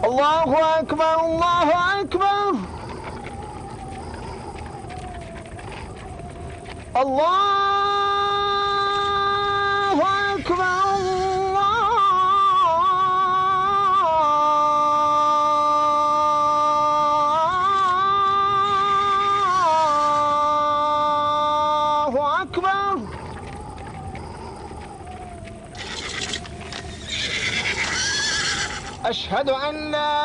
Allahu Ekber, Allahu Ekber. Allahu Ekber, Allahu Ekber. أشهد أن لا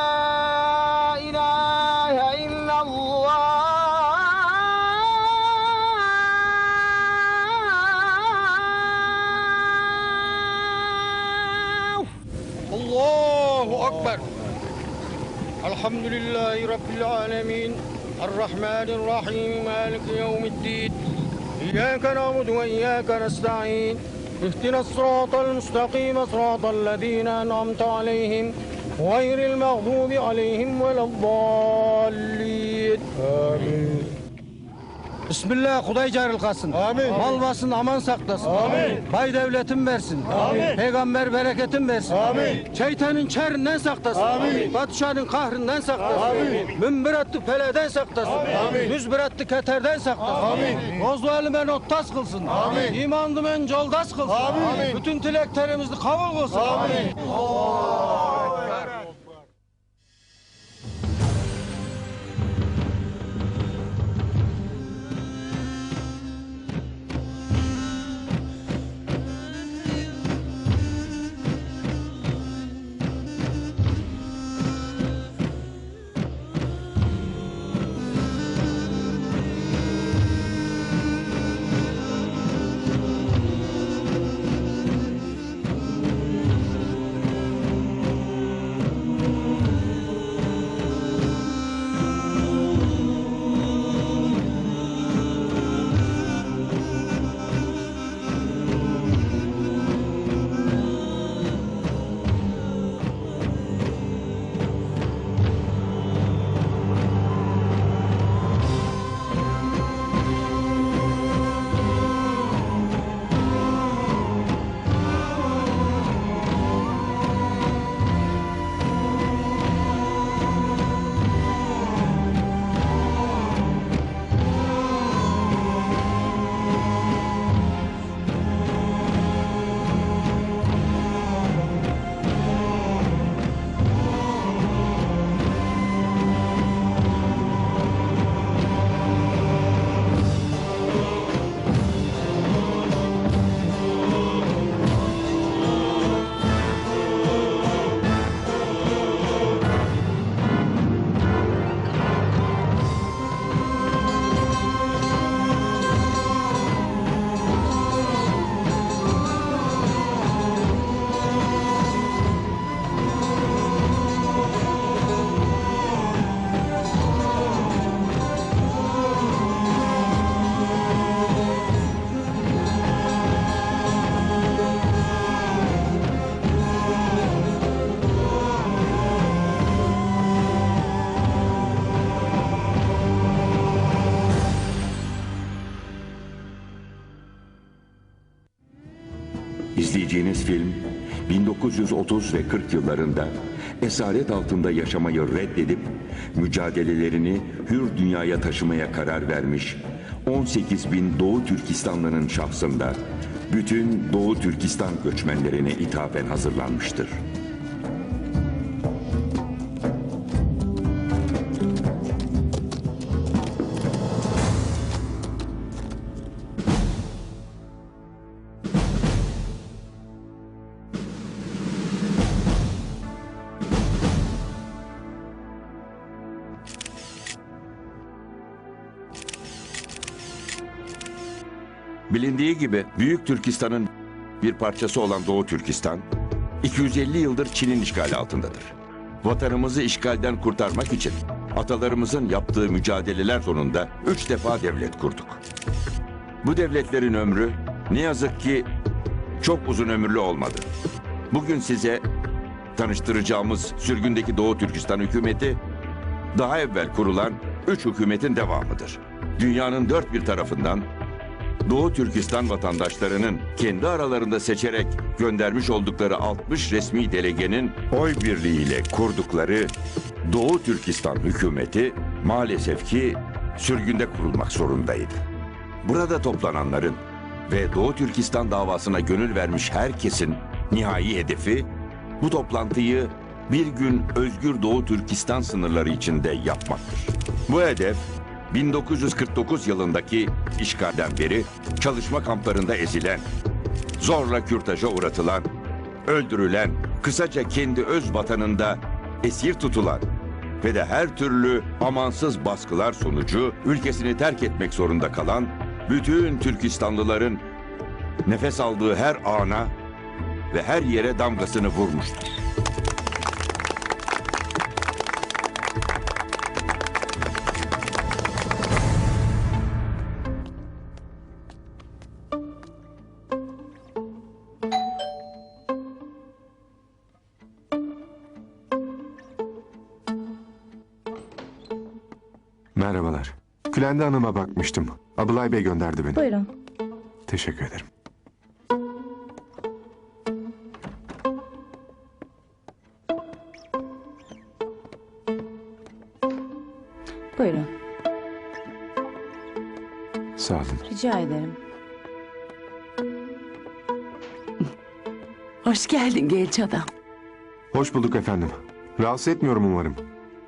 إله إلا الله. الله أكبر. الحمد لله رب العالمين الرحمن الرحيم مالك يوم الدين إياك نعبد وإياك نستعين اهدنا الصراط المستقيم صراط الذين أنعمت عليهم غير المغضوب عليهم ولا الضالين. آمين. Bismillah, Kuday caril kalsın. Amin. Mal basın, aman saklasın. Amin. Bay devletin versin. Amin. Peygamber bereketin versin. Amin. Şeytanın şerrinden saklasın. Amin. Padişahın kahrından saklasın. Amin. Münbiratlı peleden saklasın. Amin. Müzbiratlı keterden saklasın. Amin. Bozdu elime nottas kılsın. Amin. İmandı men coldas kılsın. Amin. Bütün dileklerimizi kabul kılsın. Amin. İzleyeceğiniz film 1930 ve 40 yıllarında esaret altında yaşamayı reddedip mücadelelerini hür dünyaya taşımaya karar vermiş 18 bin Doğu Türkistanlı'nın şahsında bütün Doğu Türkistan göçmenlerine ithafen hazırlanmıştır. Bilindiği gibi Büyük Türkistan'ın bir parçası olan Doğu Türkistan, 250 yıldır Çin'in işgali altındadır. Vatanımızı işgalden kurtarmak için atalarımızın yaptığı mücadeleler sonunda 3 defa devlet kurduk. Bu devletlerin ömrü ne yazık ki çok uzun ömürlü olmadı. Bugün size tanıştıracağımız sürgündeki Doğu Türkistan hükümeti, daha evvel kurulan 3 hükümetin devamıdır. Dünyanın dört bir tarafından Doğu Türkistan vatandaşlarının kendi aralarında seçerek göndermiş oldukları 60 resmi delegenin oy birliğiyle kurdukları Doğu Türkistan hükümeti maalesef ki sürgünde kurulmak zorundaydı. Burada toplananların ve Doğu Türkistan davasına gönül vermiş herkesin nihai hedefi bu toplantıyı bir gün özgür Doğu Türkistan sınırları içinde yapmaktır. Bu hedef 1949 yılındaki işgalden beri çalışma kamplarında ezilen, zorla kürtaja uğratılan, öldürülen, kısaca kendi öz vatanında esir tutulan ve de her türlü amansız baskılar sonucu ülkesini terk etmek zorunda kalan bütün Türkistanlıların nefes aldığı her ana ve her yere damgasını vurmuştur. Merhabalar. Külende Hanım'a bakmıştım. Abılay Bey gönderdi beni. Buyurun. Teşekkür ederim. Buyurun. Sağ olun. Rica ederim. Hoş geldin genç adam. Hoş bulduk efendim. Rahatsız etmiyorum umarım.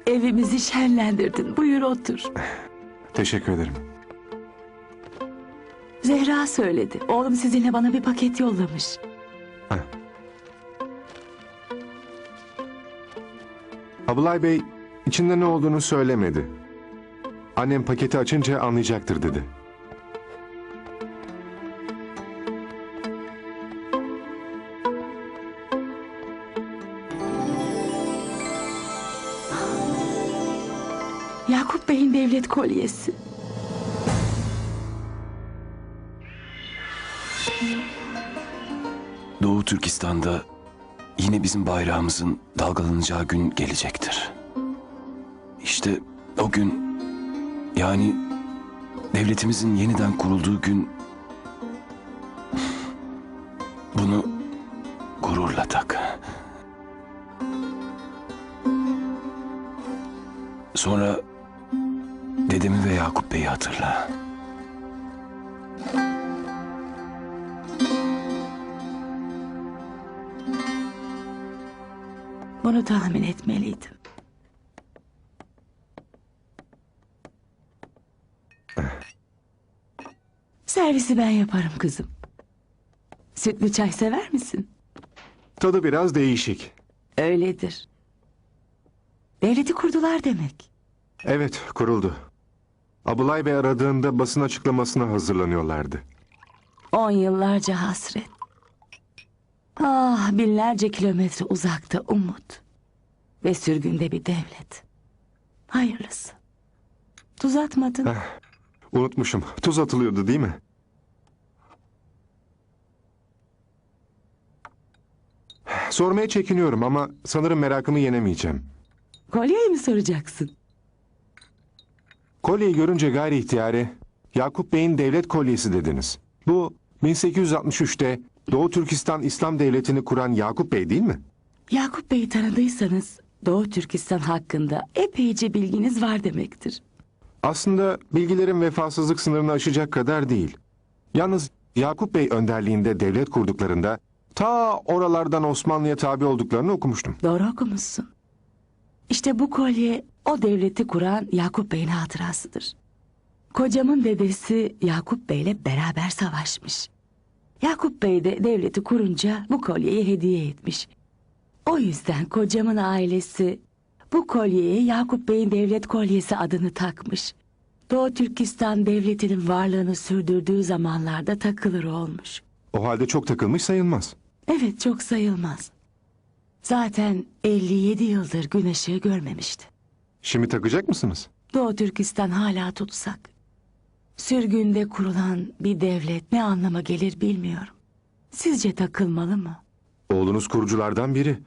Evimizi şenlendirdin. Buyur otur. Teşekkür ederim. Zehra söyledi. Oğlum sizinle bana bir paket yollamış. Abılay Bey içinde ne olduğunu söylemedi. Annem paketi açınca anlayacaktır dedi. Yakup Bey'in devlet kolyesi. Doğu Türkistan'da yine bizim bayrağımızın dalgalanacağı gün gelecektir. İşte o gün, yani devletimizin yeniden kurulduğu gün, bunu gururla tak. Sonra dedemi ve Yakup Bey'i hatırla. Bunu tahmin etmeliydim. Servisi ben yaparım kızım. Sütlü çay sever misin? Tadı biraz değişik. Öyledir. Devleti kurdular demek. Evet, kuruldu. Abılay Bey aradığında basın açıklamasına hazırlanıyorlardı. 10 yıllarca hasret. Ah, binlerce kilometre uzakta umut. Ve sürgünde bir devlet. Hayırlısı. Tuz atmadın. Unutmuşum. Tuz atılıyordu değil mi? Sormaya çekiniyorum ama sanırım merakımı yenemeyeceğim. Kolyeyi mi soracaksın? Kolyeyi görünce gayri ihtiyari Yakup Bey'in devlet kolyesi dediniz. Bu 1863'te Doğu Türkistan İslam Devleti'ni kuran Yakup Bey değil mi? Yakup Bey'i tanıdıysanız Doğu Türkistan hakkında epeyce bilginiz var demektir. Aslında bilgilerim vefasızlık sınırını aşacak kadar değil. Yalnız Yakup Bey önderliğinde devlet kurduklarında ta oralardan Osmanlı'ya tabi olduklarını okumuştum. Doğru okumuşsun. İşte bu kolye o devleti kuran Yakup Bey'in hatırasıdır. Kocamın dedesi Yakup Bey'le beraber savaşmış. Yakup Bey de devleti kurunca bu kolyeyi hediye etmiş. O yüzden kocamın ailesi bu kolyeye Yakup Bey'in devlet kolyesi adını takmış. Doğu Türkistan devletinin varlığını sürdürdüğü zamanlarda takılır olmuş. O halde çok takılmış sayılmaz. Evet, çok sayılmaz. Zaten 57 yıldır gün ışığı görmemişti. Şimdi takacak mısınız? Doğu Türkistan hala tutsak. Sürgünde kurulan bir devlet ne anlama gelir bilmiyorum. Sizce takılmalı mı? Oğlunuz kuruculardan biri.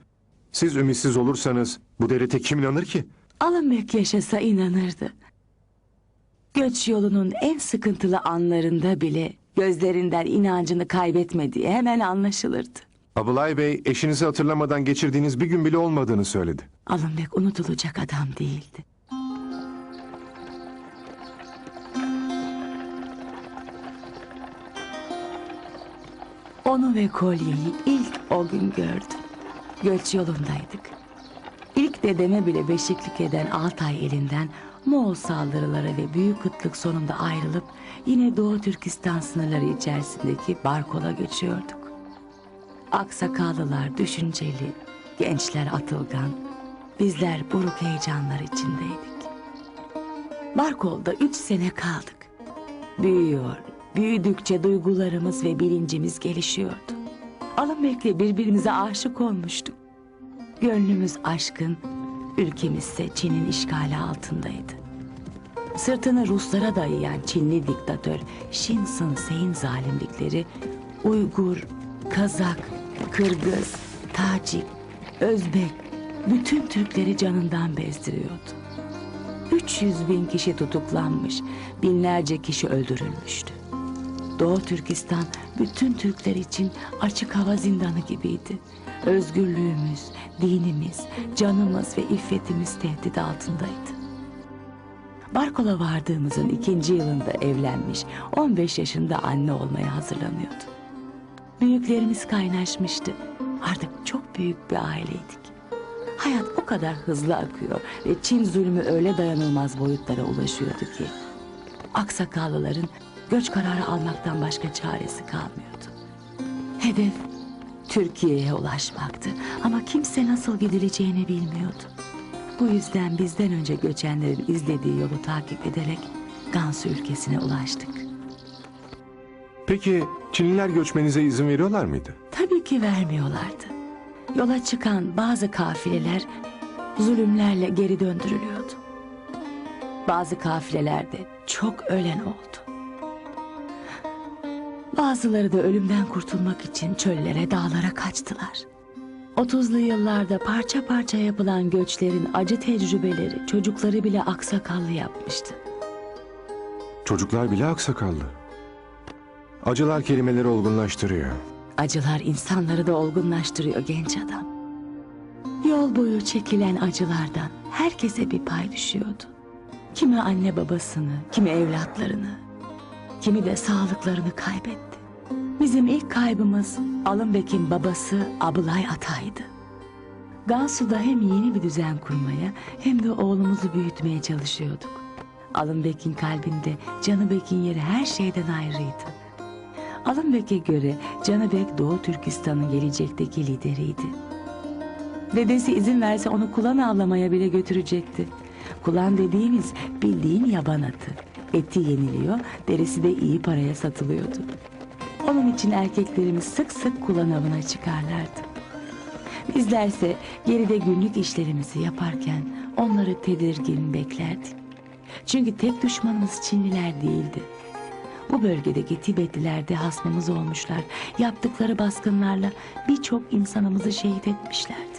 Siz ümitsiz olursanız bu devlete kim inanır ki? Alınbek yaşasa inanırdı. Göç yolunun en sıkıntılı anlarında bile Gözlerinden inancını kaybetmediği hemen anlaşılırdı. Abılay Bey eşinizi hatırlamadan geçirdiğiniz bir gün bile olmadığını söyledi. Alınbek unutulacak adam değildi. Onu ve kolyeyi ilk o gün gördüm. Göç yolundaydık. İlk dedeme bile beşiklik eden Altay elinden Moğol saldırıları ve büyük kıtlık sonunda ayrılıp yine Doğu Türkistan sınırları içerisindeki Barkol'a göçüyorduk. Aksakallılar düşünceli, gençler atılgan, bizler buruk heyecanlar içindeydik. Barkol'da 3 sene kaldık. Büyüdükçe duygularımız ve bilincimiz gelişiyordu. Alınbek'le birbirimize aşık olmuştuk. Gönlümüz aşkın, ülkemizse Çin'in işgali altındaydı. Sırtını Ruslara dayayan Çinli diktatör Shin Sun-Se'in zalimlikleri Uygur, Kazak, Kırgız, Tacik, Özbek bütün Türkleri canından bezdiriyordu. 300.000 kişi tutuklanmış, binlerce kişi öldürülmüştü. Doğu Türkistan bütün Türkler için açık hava zindanı gibiydi. Özgürlüğümüz, dinimiz, canımız ve iffetimiz tehdit altındaydı. Barkol'a vardığımızın 2. yılında evlenmiş, 15 yaşında anne olmaya hazırlanıyordu. Büyüklerimiz kaynaşmıştı. Artık çok büyük bir aileydik. Hayat o kadar hızlı akıyor ve Çin zulmü öyle dayanılmaz boyutlara ulaşıyordu ki aksakallıların göç kararı almaktan başka çaresi kalmıyordu. Hedef Türkiye'ye ulaşmaktı ama kimse nasıl gidileceğini bilmiyordu. Bu yüzden bizden önce göçenlerin izlediği yolu takip ederek Gansu ülkesine ulaştık. Peki Çinliler göçmenize izin veriyorlar mıydı? Tabii ki vermiyorlardı. Yola çıkan bazı kafileler zulümlerle geri döndürülüyordu. Bazı kafilelerde çok ölen oldu. Bazıları da ölümden kurtulmak için çöllere, dağlara kaçtılar. 30'lu yıllarda parça parça yapılan göçlerin acı tecrübeleri çocukları bile aksakallı yapmıştı. Çocuklar bile aksakallı. Acılar kelimeleri olgunlaştırıyor. Acılar insanları da olgunlaştırıyor genç adam. Yol boyu çekilen acılardan herkese bir pay düşüyordu. Kimi anne babasını, kimi evlatlarını, kimi de sağlıklarını kaybetti. Bizim ilk kaybımız Alınbek'in babası Abılay Ata'ydı. Gansu'da hem yeni bir düzen kurmaya hem de oğlumuzu büyütmeye çalışıyorduk. Alınbek'in kalbinde Canıbek'in yeri her şeyden ayrıydı. Alınbek'e göre Canıbek Doğu Türkistan'ın gelecekteki lideriydi. Dedesi izin verse onu kulan avlamaya bile götürecekti. Kulan dediğimiz bildiğin yaban atı. Eti yeniliyor, derisi de iyi paraya satılıyordu. Onun için erkeklerimiz sık sık kulan avına çıkarlardı. Bizlerse geride günlük işlerimizi yaparken onları tedirgin beklerdik. Çünkü tek düşmanımız Çinliler değildi. Bu bölgedeki Tibetliler de hasmımız olmuşlar. Yaptıkları baskınlarla birçok insanımızı şehit etmişlerdi.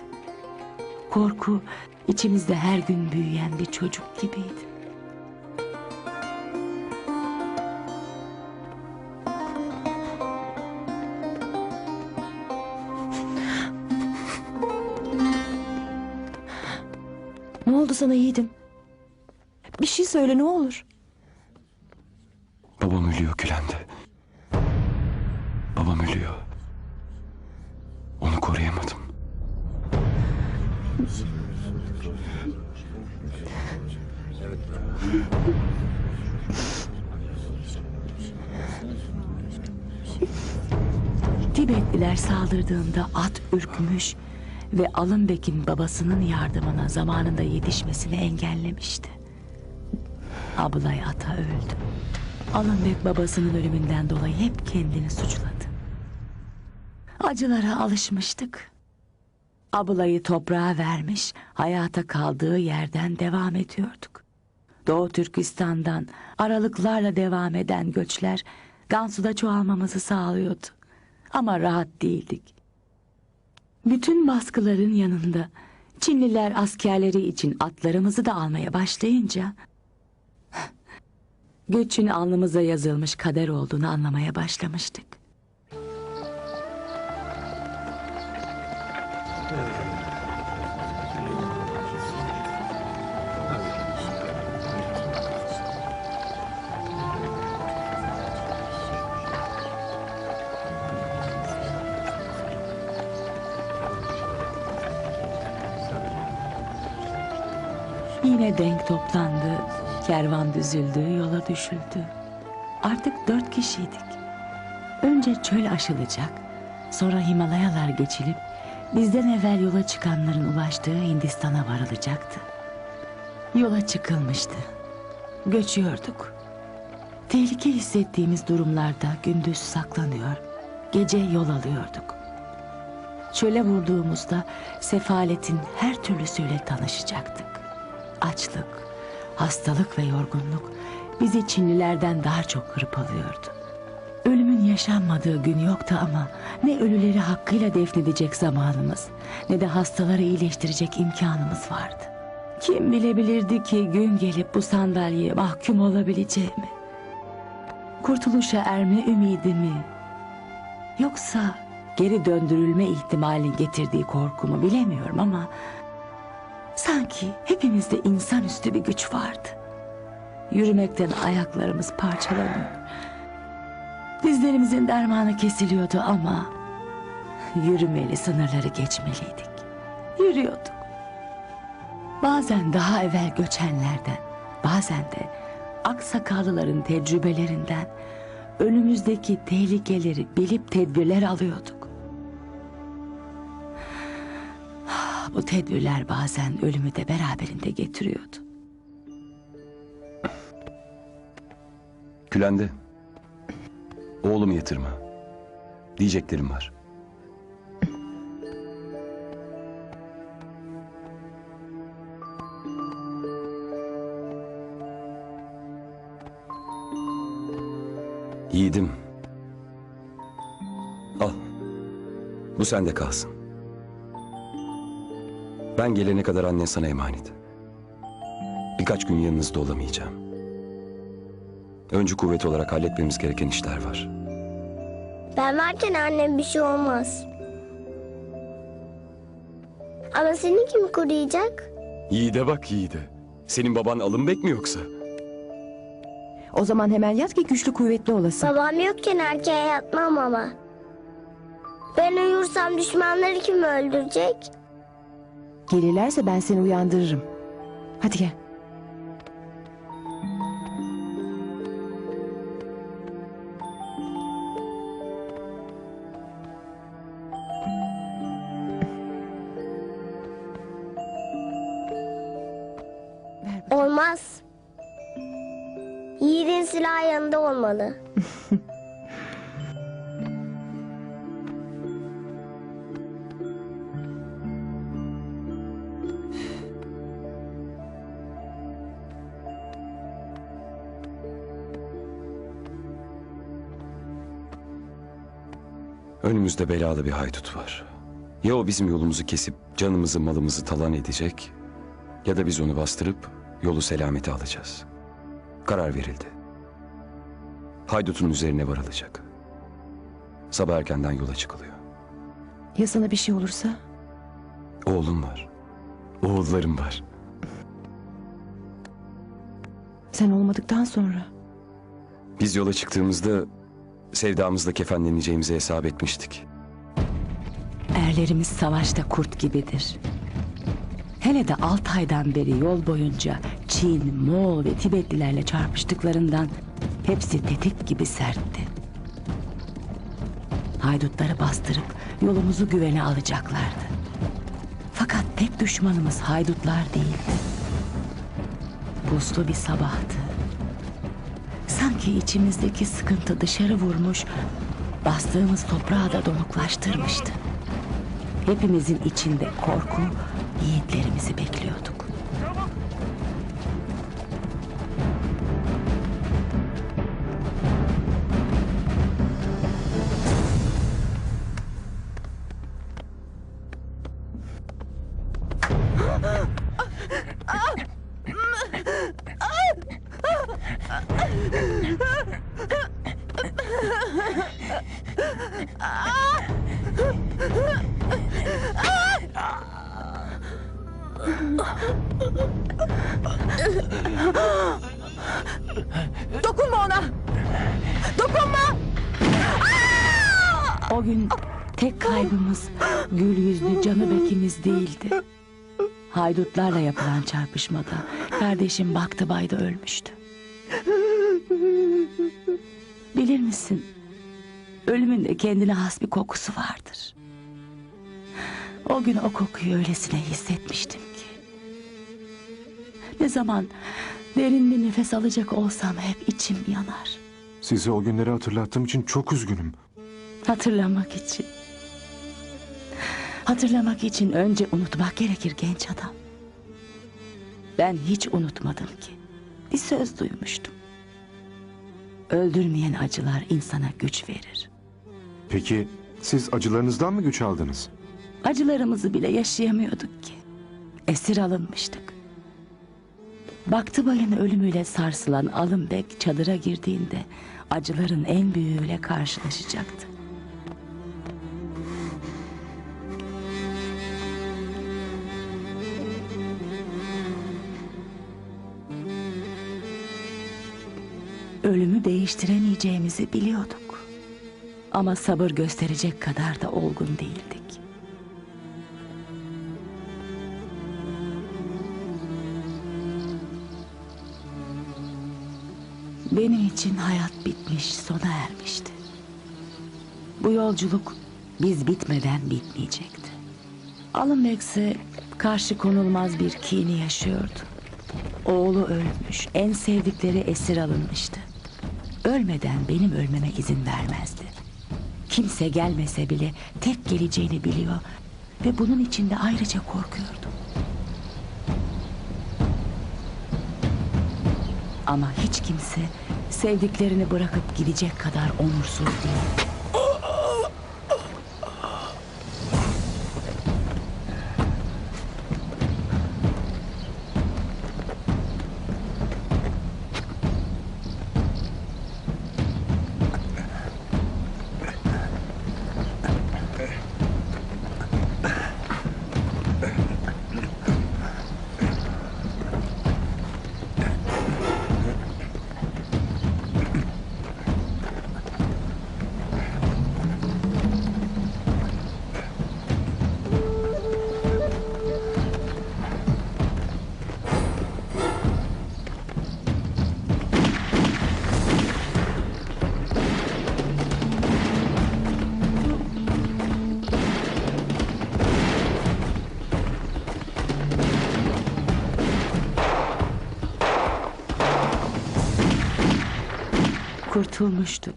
Korku içimizde her gün büyüyen bir çocuk gibiydi. Ne oldu sana yiğidim? Bir şey söyle ne olur. Babam ölüyor Gülen'de. Babam ölüyor. Onu koruyamadım. Tibetliler saldırdığında at ürkmüş ve Alınbek'in babasının yardımına zamanında yetişmesini engellemişti. Abılay Ata öldü. Alınbek babasının ölümünden dolayı hep kendini suçladı. Acılara alışmıştık. Abulay'ı toprağa vermiş, hayata kaldığı yerden devam ediyorduk. Doğu Türkistan'dan aralıklarla devam eden göçler Gansu'da çoğalmamızı sağlıyordu. Ama rahat değildik. Bütün baskıların yanında Çinliler askerleri için atlarımızı da almaya başlayınca Göçün alnımıza yazılmış kader olduğunu anlamaya başlamıştık. Yine denk toplandı, kervan düzüldü, yola düşüldü. Artık 4 kişiydik. Önce çöl aşılacak, sonra Himalayalar geçilip bizden evvel yola çıkanların ulaştığı Hindistan'a varılacaktı. Yola çıkılmıştı. Göçüyorduk. Tehlike hissettiğimiz durumlarda gündüz saklanıyor, gece yol alıyorduk. Çöle vurduğumuzda sefaletin her türlüsüyle tanışacaktık. Açlık, hastalık ve yorgunluk bizi Çinlilerden daha çok hırpalıyordu. Ölümün yaşanmadığı gün yoktu ama ne ölüleri hakkıyla defnedecek zamanımız ne de hastaları iyileştirecek imkanımız vardı. Kim bilebilirdi ki gün gelip bu sandalyeye mahkum olabileceğimi? Kurtuluşa erme ümidimi, yoksa geri döndürülme ihtimalin getirdiği korkumu bilemiyorum ama sanki hepimizde insanüstü bir güç vardı. Yürümekten ayaklarımız parçalanıyor. Dizlerimizin dermanı kesiliyordu ama yürümeli, sınırları geçmeliydik. Yürüyorduk. Bazen daha evvel göçenlerden, bazen de aksakallıların tecrübelerinden önümüzdeki tehlikeleri bilip tedbirler alıyorduk. Bu tedbirler bazen ölümü de beraberinde getiriyordu. Külende. Oğlumu yatırma. Diyeceklerim var. Yiğidim. Al. Bu sende kalsın. Ben gelene kadar annen sana emanet. Birkaç gün yanınızda olamayacağım. Öncü kuvvet olarak halletmemiz gereken işler var. Ben varken annem bir şey olmaz. Ama seni kim koruyacak? Yiğide bak yiğide. Senin baban alınbek mi yoksa? O zaman hemen yat ki güçlü kuvvetli olasın. Babam yokken erkeğe yatmam ama. Ben uyursam düşmanları kim öldürecek? Gelirlerse ben seni uyandırırım. Hadi gel. Olmaz. Yiğidin silahı yanında olmalı. Önümüzde belalı bir haydut var. Ya o bizim yolumuzu kesip canımızı malımızı talan edecek ya da biz onu bastırıp yolu selamete alacağız. Karar verildi. Haydutun üzerine varılacak. Sabah erkenden yola çıkılıyor. Ya sana bir şey olursa? Oğlum var. Oğullarım var. Sen olmadıktan sonra? Biz yola çıktığımızda sevdamızla kefenleneceğimizi hesap etmiştik. Erlerimiz savaşta kurt gibidir. Hele de 6 aydan beri yol boyunca Çin, Moğol ve Tibetlilerle çarpıştıklarından hepsi tetik gibi sertti. Haydutları bastırıp yolumuzu güvene alacaklardı. Fakat tek düşmanımız haydutlar değildi. Buzlu bir sabahtı. Sanki içimizdeki sıkıntı dışarı vurmuş, bastığımız toprağı da donuklaştırmıştı. Hepimizin içinde korku, yiğitlerimizi bekliyorduk. Dokunma ona! Dokunma! O gün tek kaybımız gül yüzlü Canıbek'imiz değildi. Haydutlarla yapılan çarpışmada kardeşim Baktıbay'da ölmüştü. Bilir misin? Ölümün de kendine has bir kokusu vardır. O gün o kokuyu öylesine hissetmiştim ki. Ne zaman derin bir nefes alacak olsam hep içim yanar. Size o günleri hatırlattığım için çok üzgünüm. Hatırlamak için. Hatırlamak için önce unutmak gerekir genç adam. Ben hiç unutmadım ki. Bir söz duymuştum. Öldürmeyen acılar insana güç verir. Peki siz acılarınızdan mı güç aldınız? Acılarımızı bile yaşayamıyorduk ki. Esir alınmıştık. Baktıbay'ın ölümüyle sarsılan Alınbek çadıra girdiğinde acıların en büyüğüyle karşılaşacaktı. Ölümü değiştiremeyeceğimizi biliyorduk. Ama sabır gösterecek kadar da olgun değildik. Benim için hayat bitmiş, sona ermişti. Bu yolculuk biz bitmeden bitmeyecekti. Alınbek ise karşı konulmaz bir kini yaşıyordu. Oğlu ölmüş, en sevdikleri esir alınmıştı. Ölmeden benim ölmeme izin vermezdi. Kimse gelmese bile tek geleceğini biliyor ve bunun için de ayrıca korkuyordu. Ama hiç kimse sevdiklerini bırakıp gidecek kadar onursuz değil. Kurtulmuştuk.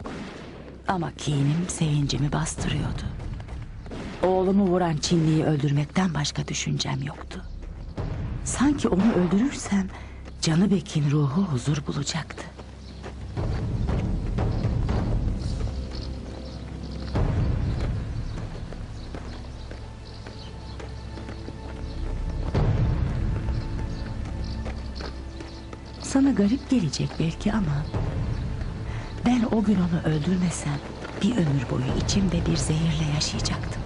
Ama kinim sevincimi bastırıyordu. Oğlumu vuran Çinliyi öldürmekten başka düşüncem yoktu. Sanki onu öldürürsem Canıbek'in ruhu huzur bulacaktı. Sana garip gelecek belki ama ben o gün onu öldürmesem bir ömür boyu içimde bir zehirle yaşayacaktım.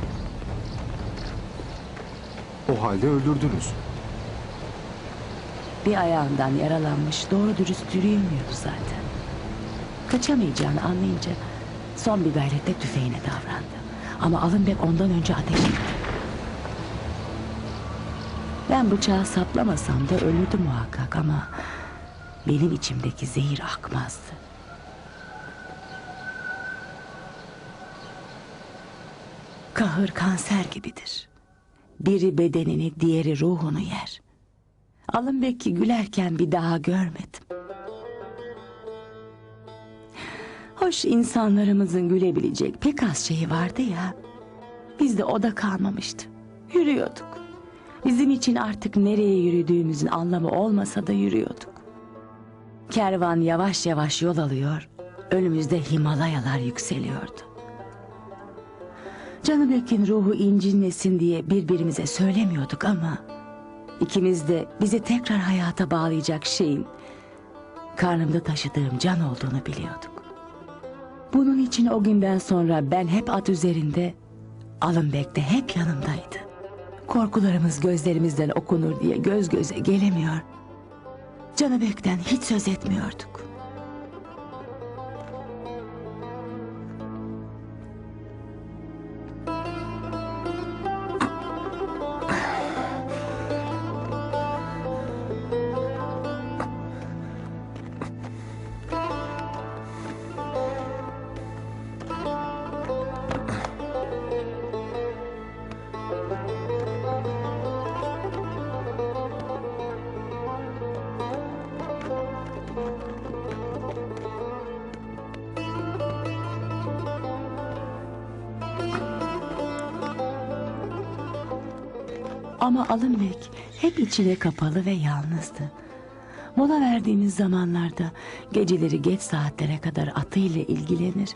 O halde öldürdünüz. Bir ayağından yaralanmış, doğru dürüst yürüyemiyordu zaten. Kaçamayacağını anlayınca son bir gayretle tüfeğine davrandı. Ama Alınbek ondan önce ateş etti. Ben bıçağı saplamasam da ölürdü muhakkak ama benim içimdeki zehir akmazdı. Kahır kanser gibidir. Biri bedenini, diğeri ruhunu yer. Alınbek'i gülerken bir daha görmedim. Hoş insanlarımızın gülebilecek pek az şeyi vardı ya. Bizde o da kalmamıştı. Yürüyorduk. Bizim için artık nereye yürüdüğümüzün anlamı olmasa da yürüyorduk. Kervan yavaş yavaş yol alıyor, önümüzde Himalayalar yükseliyordu. Canıbek'in ruhu incinmesin diye birbirimize söylemiyorduk ama ikimiz de bizi tekrar hayata bağlayacak şeyin karnımda taşıdığım can olduğunu biliyorduk. Bunun için o günden sonra ben hep at üzerinde, Alınbek de hep yanımdaydı. Korkularımız gözlerimizden okunur diye göz göze gelemiyor. Canıbek'ten hiç söz etmiyorduk. Ama Alınbek hep içine kapalı ve yalnızdı. Mola verdiğimiz zamanlarda geceleri geç saatlere kadar atıyla ilgilenir.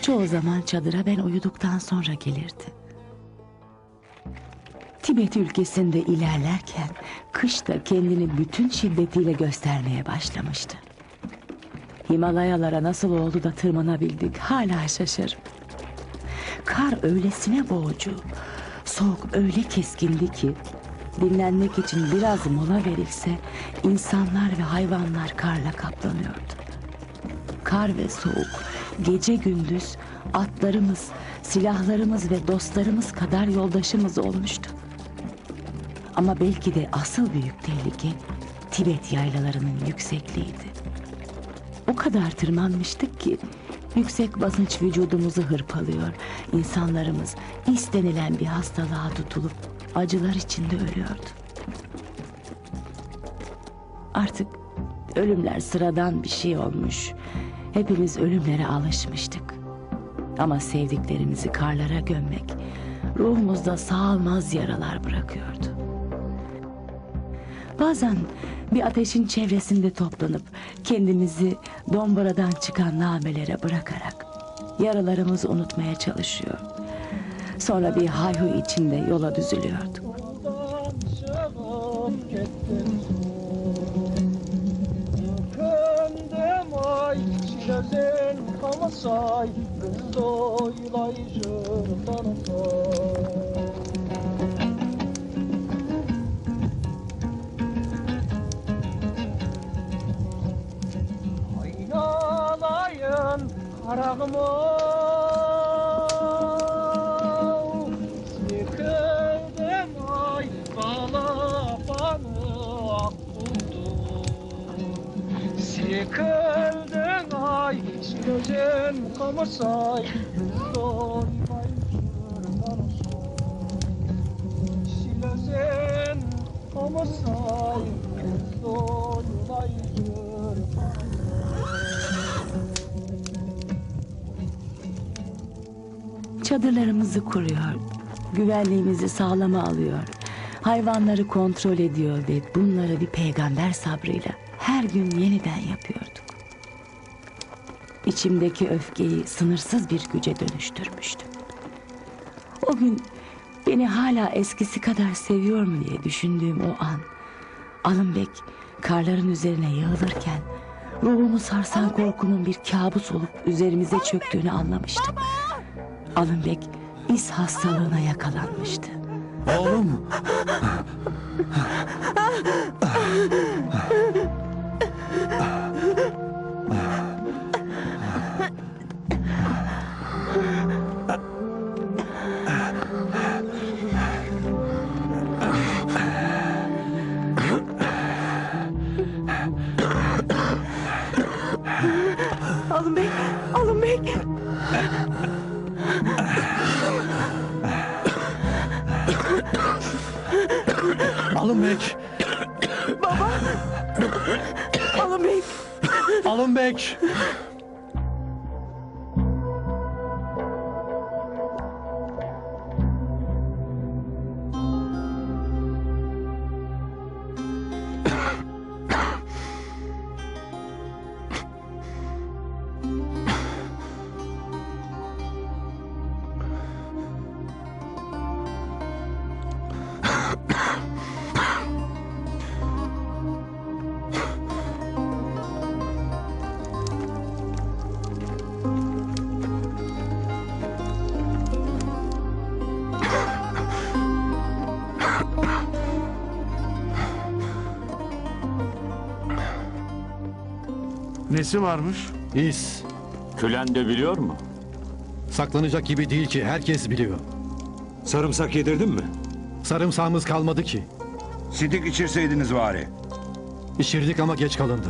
Çoğu zaman çadıra ben uyuduktan sonra gelirdi. Tibet ülkesinde ilerlerken kışta kendini bütün şiddetiyle göstermeye başlamıştı. Himalayalara nasıl oldu da tırmanabildik hala şaşarım. Kar öylesine boğucu, soğuk öyle keskindi ki dinlenmek için biraz mola verilse insanlar ve hayvanlar karla kaplanıyordu. Kar ve soğuk gece gündüz atlarımız, silahlarımız ve dostlarımız kadar yoldaşımız olmuştu. Ama belki de asıl büyük tehlike Tibet yaylalarının yüksekliğiydi. O kadar tırmanmıştık ki yüksek basınç vücudumuzu hırpalıyor. İnsanlarımız istenilen bir hastalığa tutulup acılar içinde ölüyordu. Artık ölümler sıradan bir şey olmuş. Hepimiz ölümlere alışmıştık. Ama sevdiklerimizi karlara gömmek ruhumuzda sağalmaz yaralar bırakıyordu. Bazen bir ateşin çevresinde toplanıp kendimizi domburadan çıkan namelere bırakarak yaralarımızı unutmaya çalışıyor. Sonra bir hayhuy içinde yola düzülüyorduk. Aynalayın karağımı, sıkıldım ay balabanı ak buldum. Sıkıldın ay gözün kamasay, doymay şırdan Silözün kamasay, doymay şırdan. Çadırlarımızı kuruyor, güvenliğimizi sağlama alıyor, hayvanları kontrol ediyor ve bunları bir peygamber sabrıyla her gün yeniden yapıyorduk. İçimdeki öfkeyi sınırsız bir güce dönüştürmüştüm. O gün beni hala eskisi kadar seviyor mu diye düşündüğüm o an, Alınbek karların üzerine yığılırken ruhumu sarsan korkunun bir kabus olup üzerimize çöktüğünü anlamıştım. Alınbek is hastalığına yakalanmıştı. Oğlum. Alınbek, Alınbek. Alınbek. Baba. Alınbek. Alınbek. Nesi varmış? İz. Külen de biliyor mu? Saklanacak gibi değil ki, herkes biliyor. Sarımsak yedirdin mi? Sarımsağımız kalmadı ki. Sidik içirseydiniz bari. İçirdik ama geç kalındı.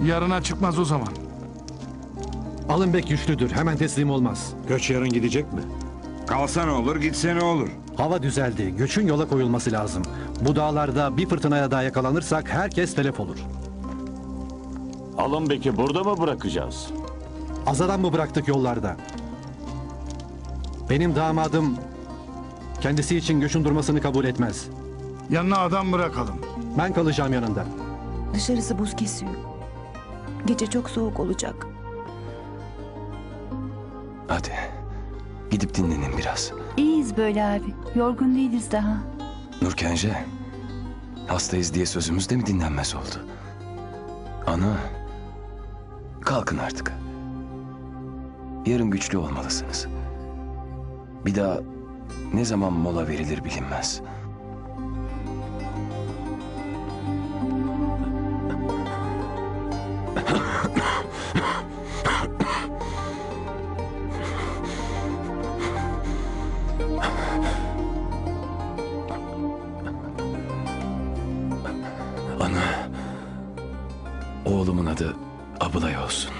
Yarına çıkmaz o zaman. Alınbek güçlüdür, hemen teslim olmaz. Göç yarın gidecek mi? Kalsa ne olur, gitse ne olur? Hava düzeldi, göçün yola koyulması lazım. Bu dağlarda bir fırtınaya daha yakalanırsak herkes telef olur. Alınbek'i burada mı bırakacağız? Az adam mı bıraktık yollarda? Benim damadım kendisi için göçün durmasını kabul etmez. Yanına adam bırakalım. Ben kalacağım yanında. Dışarısı buz kesiyor. Gece çok soğuk olacak. Hadi gidip dinlenin biraz. İyiyiz böyle abi. Yorgun değiliz daha. Nurkence, hastayız diye sözümüz de mi dinlenmez oldu? Ana, kalkın artık. Yarın güçlü olmalısınız. Bir daha ne zaman mola verilir bilinmez. Ana, oğlumun adı Abılay olsun.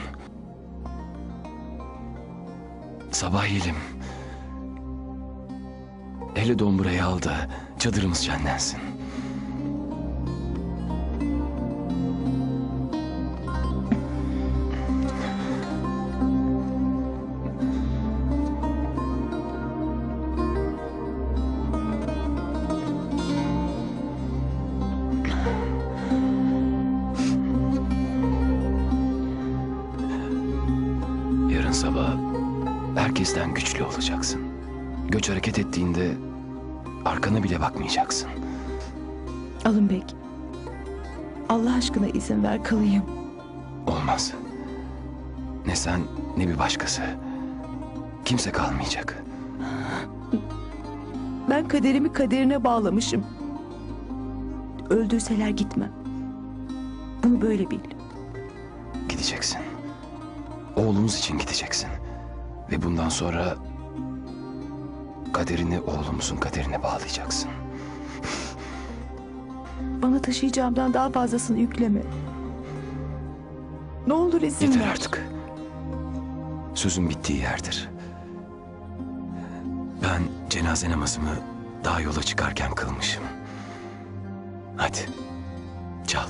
Sabah yiyelim. Hele domburayı al da çadırımız şenlensin. Yarın sabah herkesten güçlü olacaksın. Göç hareket ettiğinde arkana bile bakmayacaksın. Alınbek. Allah aşkına izin ver kalayım. Olmaz. Ne sen ne bir başkası. Kimse kalmayacak. Ben kaderimi kaderine bağlamışım. Öldürseler gitmem. Bunu böyle bil. Gideceksin. Oğlumuz için gideceksin. Ve bundan sonra kaderini oğlumuzun kaderine bağlayacaksın. Bana taşıyacağımdan daha fazlasını yükleme. Ne olur izin Yeter ver. artık. Sözün bittiği yerdir. Ben cenaze namazımı daha yola çıkarken kılmışım. Hadi çal.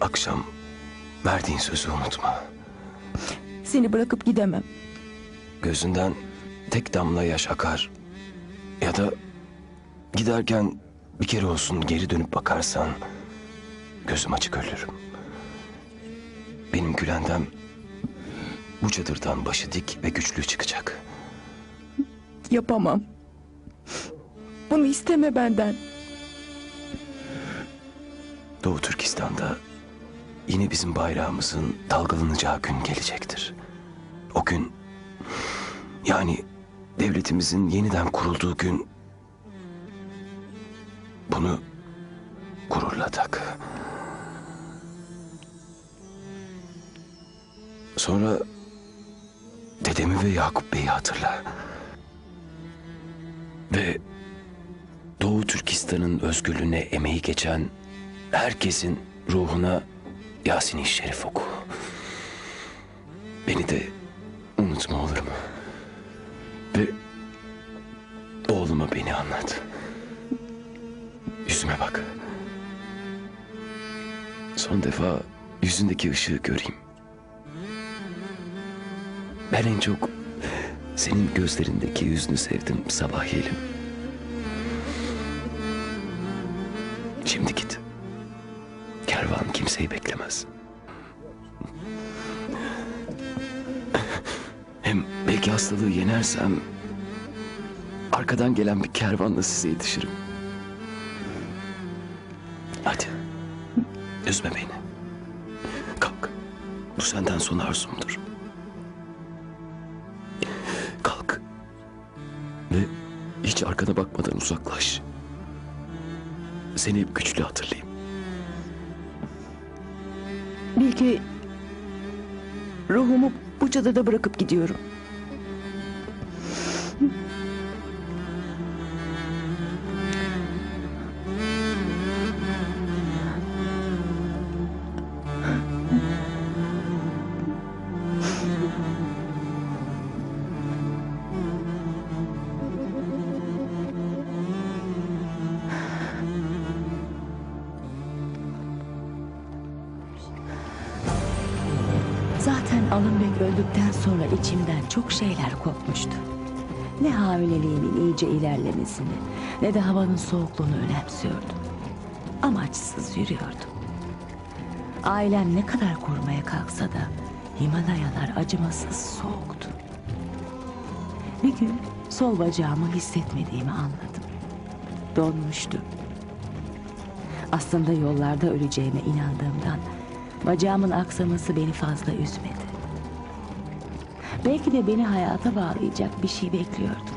Akşam verdiğin sözü unutma. Seni bırakıp gidemem. Gözünden tek damla yaş akar. Ya da giderken bir kere olsun geri dönüp bakarsan gözüm açık ölürüm. Benim Gülendam bu çadırdan başı dik ve güçlü çıkacak. Yapamam. Bunu isteme benden. Doğu Türkistan'da yine bizim bayrağımızın dalgalanacağı gün gelecektir. O gün, yani devletimizin yeniden kurulduğu gün, bunu gururla tak. Sonra dedemi ve Yakup Bey'i hatırla. Ve Doğu Türkistan'ın özgürlüğüne emeği geçen herkesin ruhuna Yasin-i Şerif oku. Beni de unutma, olur mu? Ve oğluma beni anlat. Yüzüme bak. Son defa yüzündeki ışığı göreyim. Ben en çok senin gözlerindeki yüzünü sevdim sabah yeğenim. Şimdi git. Kervan kimseyi beklemez. Hem belki hastalığı yenersem arkadan gelen bir kervanla size yetişirim. Hadi. Üzme beni. Kalk. Bu senden son arzumdur. Kalk. Ve hiç arkana bakmadan uzaklaş. Seni hep güçlü hatırlayayım. Belki ruhumu bu çadırda bırakıp gidiyorum. Zaten Alınbek öldükten sonra içimden çok şeyler kopmuştu. Ne hamileliğimin iyice ilerlemesini ne de havanın soğukluğunu önemsiyordum. Amaçsız yürüyordum. Ailem ne kadar korumaya kalksa da Himalayalar acımasız soğuktu. Bir gün sol bacağımı hissetmediğimi anladım. Donmuştu. Aslında yollarda öleceğime inandığımdan bacağımın aksaması beni fazla üzmedi. Belki de beni hayata bağlayacak bir şey bekliyordum.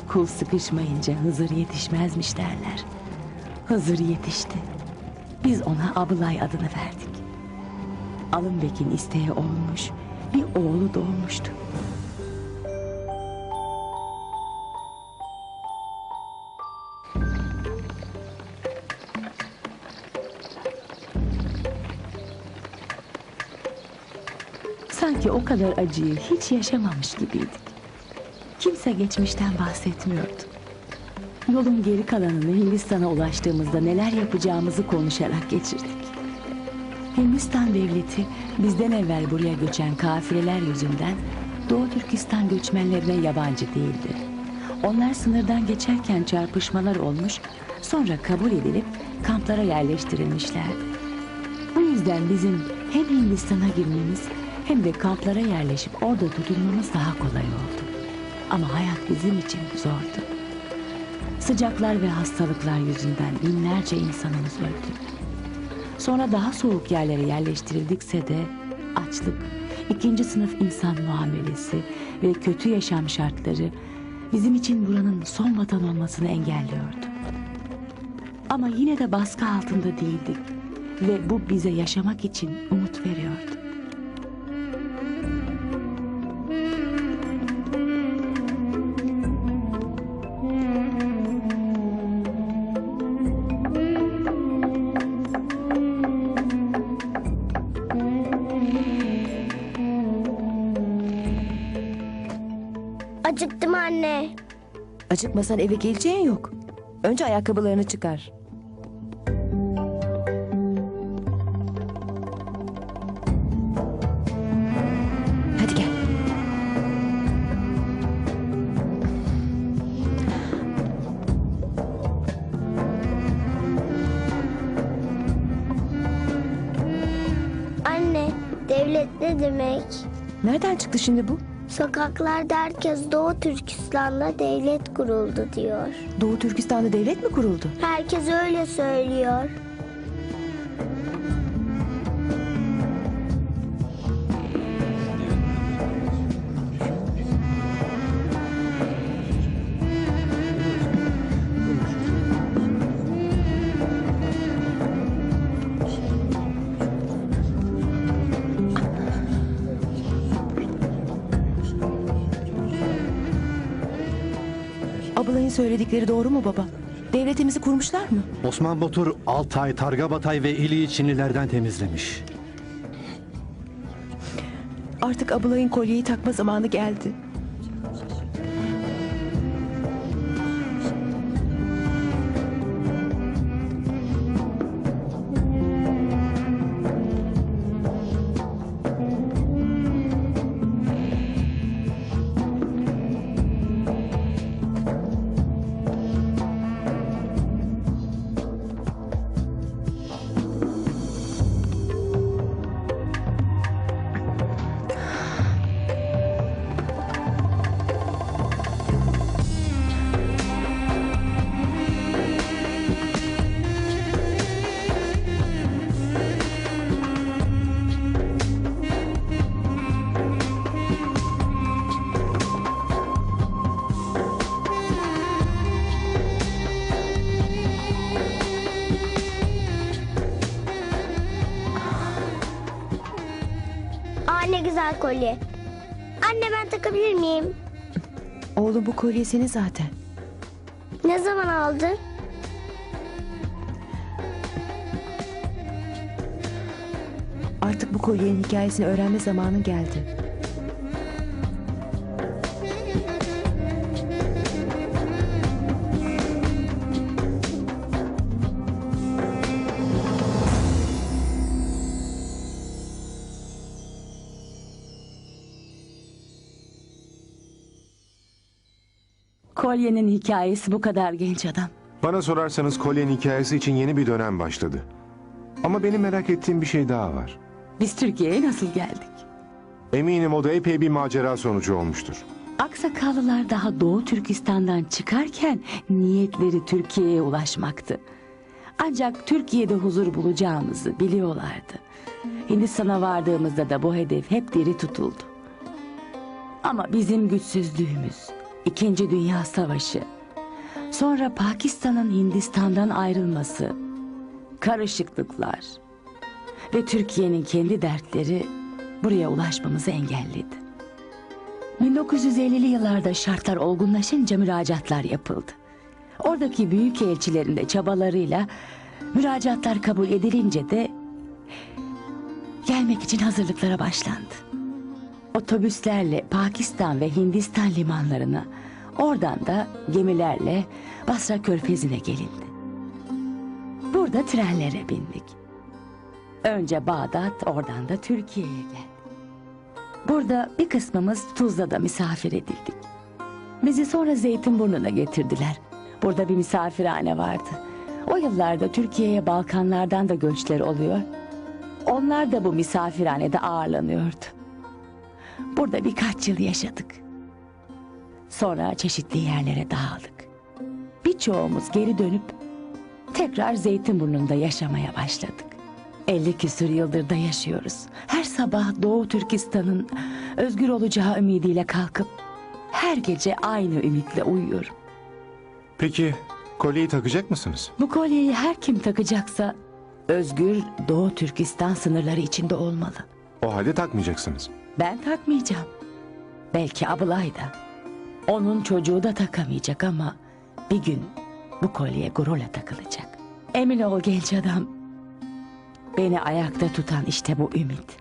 Kul sıkışmayınca Hızır yetişmezmiş derler. Hızır yetişti. Biz ona Abılay adını verdik. Alınbek'in isteği olmuş, bir oğlu doğmuştu. Sanki o kadar acıyı hiç yaşamamış gibiydik. Kimse geçmişten bahsetmiyordu. Yolun geri kalanını Hindistan'a ulaştığımızda neler yapacağımızı konuşarak geçirdik. Hindistan devleti bizden evvel buraya göçen kafileler yüzünden Doğu Türkistan göçmenlerine yabancı değildi. Onlar sınırdan geçerken çarpışmalar olmuş, sonra kabul edilip kamplara yerleştirilmişlerdi. Bu yüzden bizim hem Hindistan'a girmemiz hem de kamplara yerleşip orada tutunmamız daha kolay oldu. Ama hayat bizim için zordu. Sıcaklar ve hastalıklar yüzünden binlerce insanımız öldü. Sonra daha soğuk yerlere yerleştirildikse de açlık, ikinci sınıf insan muamelesi ve kötü yaşam şartları bizim için buranın son vatan olmasını engelliyordu. Ama yine de baskı altında değildik ve bu bize yaşamak için umut veriyordu. Acıktım anne. Acıkmasan eve geleceğin yok. Önce ayakkabılarını çıkar. Hadi gel. Anne, devlet ne demek? Nereden çıktı şimdi bu? Sokaklarda herkes Doğu Türkistan'da devlet kuruldu diyor. Doğu Türkistan'da devlet mi kuruldu? Herkes öyle söylüyor. söyledikleri doğru mu baba? Devletimizi kurmuşlar mı? Osman Batur Altay, Targabatay ve İli'yi Çinlilerden temizlemiş. Artık Abulay'ın kolyeyi takma zamanı geldi. Aa, ne güzel kolye. Anne, ben takabilir miyim? Oğlum, bu kolye senin zaten. Ne zaman aldın? Artık bu kolyenin hikayesini öğrenme zamanın geldi. Kolyenin hikayesi bu kadar genç adam. Bana sorarsanız kolyenin hikayesi için yeni bir dönem başladı. Ama benim merak ettiğim bir şey daha var. Biz Türkiye'ye nasıl geldik? Eminim o da epey bir macera sonucu olmuştur. Aksakallılar daha Doğu Türkistan'dan çıkarken niyetleri Türkiye'ye ulaşmaktı. Ancak Türkiye'de huzur bulacağımızı biliyorlardı. Hindistan'a vardığımızda da bu hedef hep diri tutuldu. Ama bizim güçsüzlüğümüz, İkinci Dünya Savaşı, sonra Pakistan'ın Hindistan'dan ayrılması, karışıklıklar ve Türkiye'nin kendi dertleri buraya ulaşmamızı engelledi. 1950'li yıllarda şartlar olgunlaşınca müracaatlar yapıldı. Oradaki büyükelçilerin de çabalarıyla müracaatlar kabul edilince de gelmek için hazırlıklara başlandı. Otobüslerle Pakistan ve Hindistan limanlarına, oradan da gemilerle Basra Körfezi'ne gelindi. Burada trenlere bindik. Önce Bağdat, oradan da Türkiye'ye geldik. Burada bir kısmımız Tuzla'da misafir edildik. Bizi sonra Zeytinburnu'na getirdiler. Burada bir misafirhane vardı. O yıllarda Türkiye'ye Balkanlardan da göçler oluyor. Onlar da bu misafirhanede ağırlanıyordu. Burada birkaç yıl yaşadık. Sonra çeşitli yerlere dağıldık. Birçoğumuz geri dönüp tekrar Zeytinburnu'nda yaşamaya başladık. 50 küsur yıldır da yaşıyoruz. Her sabah Doğu Türkistan'ın özgür olacağı ümidiyle kalkıp her gece aynı ümitle uyuyorum. Peki kolyeyi takacak mısınız? Bu kolyeyi her kim takacaksa özgür Doğu Türkistan sınırları içinde olmalı. O halde takmayacaksınız. Ben takmayacağım. Belki Ablay da. Onun çocuğu da takamayacak ama bir gün bu kolye gururla takılacak. Emin ol genç adam. Beni ayakta tutan işte bu ümit.